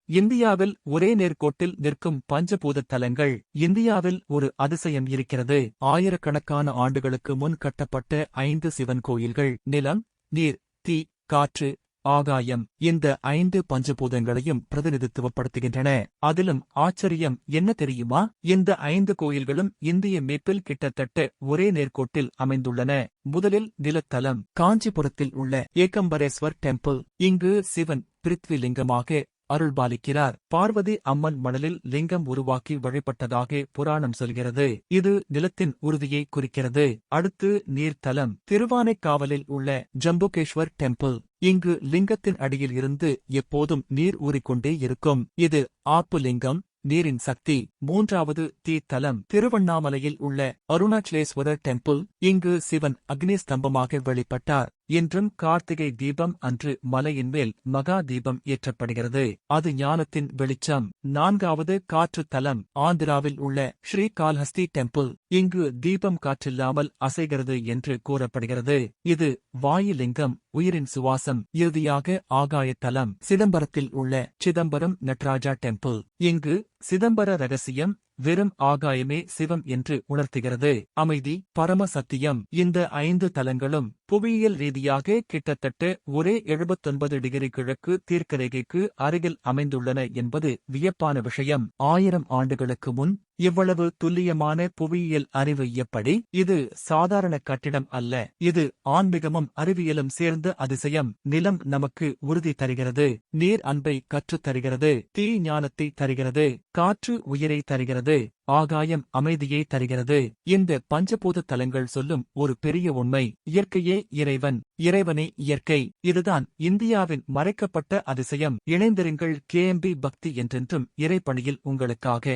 இந்தியாவில் ஒரே நேர்கோட்டில் நிற்கும் பஞ்சபூத தலங்கள். இந்தியாவில் ஒரு அதிசயம் இருக்கிறது. ஆயிரக்கணக்கான ஆண்டுகளுக்கு முன் கட்டப்பட்ட 5 சிவன் கோயில்கள். நிலம், நீர், தீ, காற்று, ஆகாயம், இந்த 5 பஞ்சபூதங்களையும் பிரதிநிதித்துவப்படுத்துகின்றன. அதிலும் ஆச்சரியம் என்ன தெரியுமா? இந்த 5 கோயில்களும் இந்திய மேப்பில் கிட்டத்தட்ட ஒரே நேர்கோட்டில் அமைந்துள்ளன. முதலில் நிலத்தலம். காஞ்சிபுரத்தில் உள்ள ஏகம்பரேஸ்வர் டெம்பிள். இங்கு சிவன் பிருத்வி லிங்கமாக அருள்பாலிக்கிறார். பார்வதி அம்மன் மணலில் லிங்கம் உருவாக்கி வழிபட்டதாக புராணம் சொல்கிறது. இது நிலத்தின் உறுதியை குறிக்கிறது. அடுத்து நீர்த்தலம். திருவானைக்காவலில் உள்ள ஜம்புகேஸ்வர் டெம்பிள். இங்கு லிங்கத்தின் அடியில் இருந்து எப்போதும் நீர் ஊறிக்கொண்டே இருக்கும். இது ஆப்பு லிங்கம், நீரின் சக்தி. மூன்றாவது தீத்தலம். திருவண்ணாமலையில் உள்ள அருணாச்சலேஸ்வரர் டெம்பிள். இங்கு சிவன் அக்னி ஸ்தம்பமாக வெளிப்பட்டார். இன்றும் கார்த்திகை தீபம் அன்று மலையின் மேல் மகா தீபம் ஏற்றப்படுகிறது. அது ஞானத்தின் வெளிச்சம். நான்காவது காற்று தலம். ஆந்திராவில் உள்ள ஸ்ரீகால்ஹஸ்தி டெம்பிள். இங்கு தீபம் காற்றில்லாமல் அசைகிறது என்று கூறப்படுகிறது. இது வாயுலிங்கம், உயிரின் சுவாசம். இறுதியாக ஆகாயத்தலம். சிதம்பரத்தில் உள்ள சிதம்பரம் நடராஜா டெம்பிள். இங்கு சிதம்பர ரகசியம், வெறும் ஆகாயமே சிவம் என்று உணர்த்துகிறது. அமைதி, பரம சத்தியம். இந்த 5 தலங்களும் புவியியல் ரீதியாக கிட்டத்தட்ட ஒரே 79 டிகிரி கிழக்கு தீர்க்கரேகைக்கு அருகில் அமைந்துள்ளன என்பது வியப்பான விஷயம். 1000 ஆண்டுகளுக்கு முன் இவ்வளவு துல்லியமான புவியியல் அறிவு எப்படி? இது சாதாரண கட்டிடம் அல்ல. இது ஆன்மீகமும் அறிவியலும் சேர்ந்த அதிசயம். நிலம் நமக்கு உறுதி தருகிறது. நீர் அன்பை கற்றுத் தருகிறது. தீ ஞானத்தை தருகிறது. காற்று உயிரை தருகிறது. ஆகாயம் அமைதியை தருகிறது. இந்த பஞ்சபூத தலங்கள் சொல்லும் ஒரு பெரிய உண்மை. இயற்கையே இறைவன், இறைவனே இயற்கை. இதுதான் இந்தியாவின் மறைக்கப்பட்ட அதிசயம். இணைந்திருங்கள். KMB பக்தி என்றென்றும் இறைப்பணியில் உங்களுக்காக.